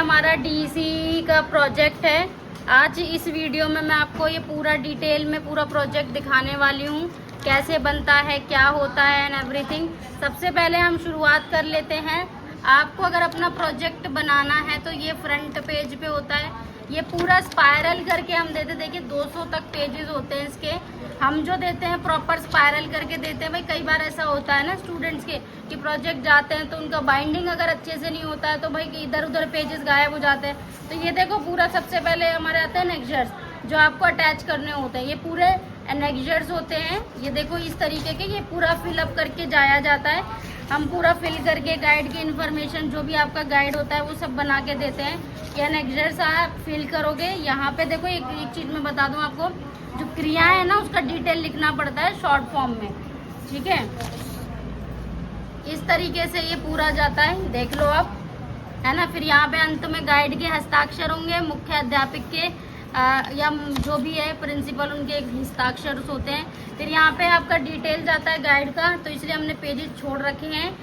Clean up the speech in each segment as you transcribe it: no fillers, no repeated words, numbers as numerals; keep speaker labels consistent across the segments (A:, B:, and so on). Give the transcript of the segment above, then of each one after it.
A: हमारा डीसी का प्रोजेक्ट है। आज इस वीडियो में मैं आपको ये पूरा डिटेल में पूरा प्रोजेक्ट दिखाने वाली हूँ, कैसे बनता है, क्या होता है एंड एवरीथिंग। सबसे पहले हम शुरुआत कर लेते हैं। आपको अगर अपना प्रोजेक्ट बनाना है तो ये फ्रंट पेज पे होता है। ये पूरा स्पायरल करके हम देते, देखिए 200 तक पेजेस होते हैं इसके। हम जो देते हैं प्रॉपर स्पायरल करके देते हैं। भाई कई बार ऐसा होता है ना स्टूडेंट्स के कि प्रोजेक्ट जाते हैं तो उनका बाइंडिंग अगर अच्छे से नहीं होता है तो भाई इधर उधर पेजेस गायब हो जाते हैं। तो ये देखो पूरा सबसे पहले हमारे आते हैं नेक्स्चर्स जो आपको अटैच करने होते हैं। ये पूरे नेक्स्चर्स होते हैं। ये देखो इस तरीके के, ये पूरा फिलअप करके जाया जाता है। हम पूरा फिल करके गाइड की इन्फॉर्मेशन जो भी आपका गाइड होता है वो सब बना के देते हैं। ये नेक्स्चर्स आप फिल करोगे। यहाँ पे देखो एक चीज़ मैं बता दूँ आपको, जो क्रिया है ना उसका डिटेल लिखना पड़ता है शॉर्ट फॉर्म में, ठीक है। इस तरीके से ये पूरा जाता है, देख लो आप, है ना। फिर यहाँ पे अंत में गाइड के हस्ताक्षर होंगे, मुख्य अध्यापक के या जो भी है प्रिंसिपल, उनके हस्ताक्षर होते हैं। फिर यहाँ पे आपका डिटेल जाता है गाइड का, तो इसलिए हमने पेजेस छोड़ रखे हैं,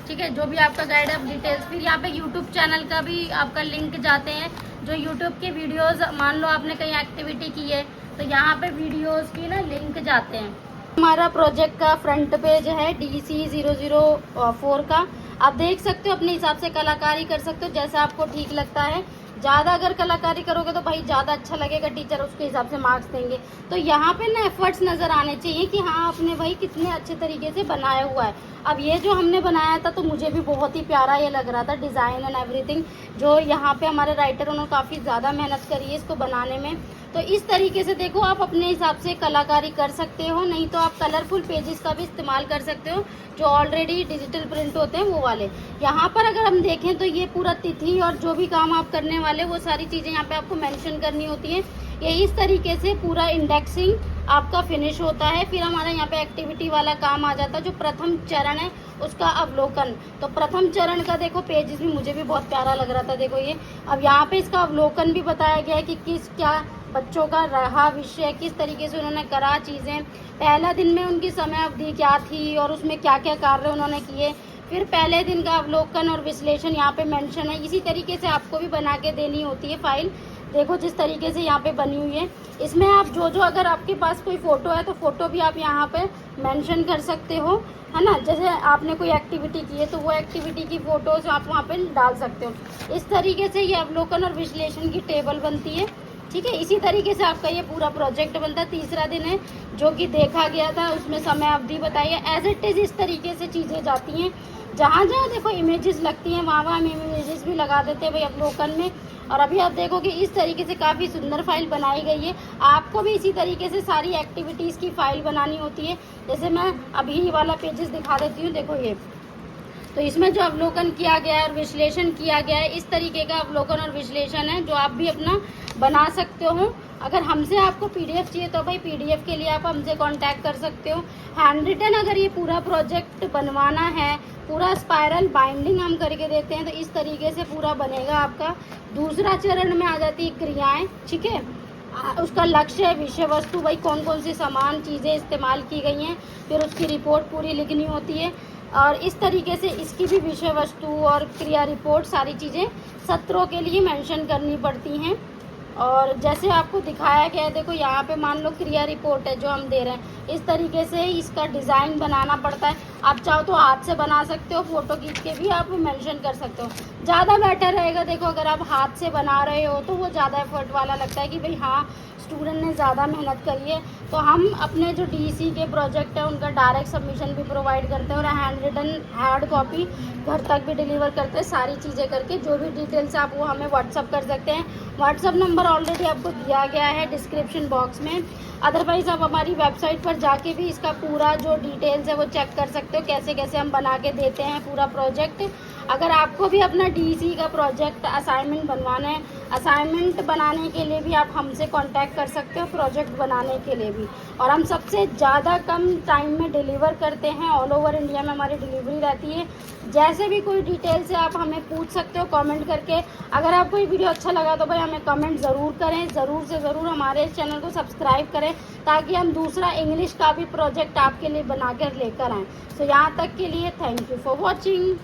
A: ठीक है। जो भी आपका गाइड है डिटेल्स। फिर यहाँ पे यूट्यूब चैनल का भी आपका लिंक जाते हैं, जो यूट्यूब की वीडियोस, मान लो आपने कहीं एक्टिविटी की है तो यहाँ पे वीडियोस की ना लिंक जाते हैं। हमारा प्रोजेक्ट का फ्रंट पेज है DC 004 का। आप देख सकते हो, अपने हिसाब से कलाकारी कर सकते हो जैसा आपको ठीक लगता है। ज़्यादा अगर कलाकारी करोगे तो भाई ज़्यादा अच्छा लगेगा, टीचर उसके हिसाब से मार्क्स देंगे। तो यहाँ पे ना एफर्ट्स नज़र आने चाहिए कि हाँ आपने भाई कितने अच्छे तरीके से बनाया हुआ है। अब ये जो हमने बनाया था तो मुझे भी बहुत ही प्यारा ये लग रहा था, डिज़ाइन एंड एवरीथिंग। जो यहाँ पे हमारे राइटर उन्होंने काफ़ी ज़्यादा मेहनत करी है इसको बनाने में। तो इस तरीके से देखो आप अपने हिसाब से कलाकारी कर सकते हो, नहीं तो आप कलरफुल पेजेस का भी इस्तेमाल कर सकते हो जो ऑलरेडी डिजिटल प्रिंट होते हैं वो वाले। यहाँ पर अगर हम देखें तो ये पूरा तिथि और जो भी काम आप करने वाले वो सारी चीज़ें यहाँ पे आपको मेंशन करनी होती है। ये इस तरीके से पूरा इंडेक्सिंग आपका फिनिश होता है। फिर हमारा यहाँ पे एक्टिविटी वाला काम आ जाता है, जो प्रथम चरण है उसका अवलोकन। तो प्रथम चरण का देखो पेजेस भी मुझे भी बहुत प्यारा लग रहा था। देखो ये अब यहाँ पे इसका अवलोकन भी बताया गया है कि किस क्या बच्चों का रहा विषय, किस तरीके से उन्होंने करा चीज़ें, पहला दिन में उनकी समय अवधि क्या थी और उसमें क्या क्या कार्य उन्होंने किए। फिर पहले दिन का अवलोकन और विश्लेषण यहाँ पे मेंशन है। इसी तरीके से आपको भी बना के देनी होती है फाइल। देखो जिस तरीके से यहाँ पे बनी हुई है, इसमें आप जो अगर आपके पास कोई फ़ोटो है तो फ़ोटो भी आप यहाँ पे मेंशन कर सकते हो, है ना। जैसे आपने कोई एक्टिविटी की है तो वो एक्टिविटी की फ़ोटोज़ आप वहाँ पे डाल सकते हो। इस तरीके से ये अवलोकन और विश्लेषण की टेबल बनती है, ठीक है। इसी तरीके से आपका ये पूरा प्रोजेक्ट बनता है। तीसरा दिन है जो कि देखा गया था, उसमें समय अवधि बताई है। एज इट इज़ इस तरीके से चीज़ें जाती हैं। जहाँ जहाँ देखो इमेजेस लगती हैं वहाँ वहाँ हम इमेजेस भी लगा देते हैं भाई अवलोकन में। और अभी आप देखो कि इस तरीके से काफ़ी सुंदर फाइल बनाई गई है। आपको भी इसी तरीके से सारी एक्टिविटीज़ की फ़ाइल बनानी होती है। जैसे मैं अभी ये वाला पेजेस दिखा देती हूँ, देखो ये। तो इसमें जो अवलोकन किया गया है और विश्लेषण किया गया है, इस तरीके का अवलोकन और विश्लेषण है जो आप भी अपना बना सकते हो। अगर हमसे आपको PDF चाहिए तो भाई PDF के लिए आप हमसे कांटेक्ट कर सकते हो। हैंड रिटन अगर ये पूरा प्रोजेक्ट बनवाना है, पूरा स्पायरल बाइंडिंग हम करके देते हैं, तो इस तरीके से पूरा बनेगा आपका। दूसरा चरण में आ जाती है क्रियाएं, ठीक है। उसका लक्ष्य, विषय वस्तु, भाई कौन कौन सी सामान चीज़ें इस्तेमाल की गई हैं, फिर उसकी रिपोर्ट पूरी लिखनी होती है। और इस तरीके से इसकी भी विषय वस्तु और क्रिया रिपोर्ट सारी चीज़ें सत्रों के लिए मेंशन करनी पड़ती हैं। और जैसे आपको दिखाया गया है, देखो यहाँ पे मान लो क्रिया रिपोर्ट है जो हम दे रहे हैं, इस तरीके से इसका डिज़ाइन बनाना पड़ता है। आप चाहो तो हाथ से बना सकते हो, फ़ोटो खींच के भी आप मेंशन कर सकते हो। ज़्यादा बेटर रहेगा, देखो अगर आप हाथ से बना रहे हो तो वो ज़्यादा एफर्ट वाला लगता है कि भाई हाँ स्टूडेंट ने ज़्यादा मेहनत करी है। तो हम अपने जो DC के प्रोजेक्ट है उनका डायरेक्ट सबमिशन भी प्रोवाइड करते हैं और हैंड रिटन हार्ड कॉपी घर तक भी डिलीवर करते हैं। सारी चीज़ें करके जो भी डिटेल्स आप वो हमें व्हाट्सअप कर सकते हैं। व्हाट्सअप नंबर ऑलरेडी आपको दिया गया है डिस्क्रिप्शन बॉक्स में। अदरवाइज़ आप हमारी वेबसाइट पर जाके भी इसका पूरा जो डिटेल्स है वो चेक कर सकते हो, कैसे कैसे हम बना के देते हैं पूरा प्रोजेक्ट। अगर आपको भी अपना DC का प्रोजेक्ट असाइनमेंट बनवाना है, असाइनमेंट बनाने के लिए भी आप हमसे कांटेक्ट कर सकते हो, प्रोजेक्ट बनाने के लिए भी। और हम सबसे ज़्यादा कम टाइम में डिलीवर करते हैं। ऑल ओवर इंडिया में हमारी डिलीवरी रहती है। जैसे भी कोई डिटेल्स है आप हमें पूछ सकते हो कमेंट करके। अगर आपको ये वीडियो अच्छा लगा तो भाई हमें कमेंट ज़रूर करें, ज़रूर से ज़रूर हमारे चैनल को सब्सक्राइब करें ताकि हम दूसरा इंग्लिश का भी प्रोजेक्ट आपके लिए बना कर लेकर आएँ। सो यहाँ तक के लिए थैंक यू फॉर वॉचिंग।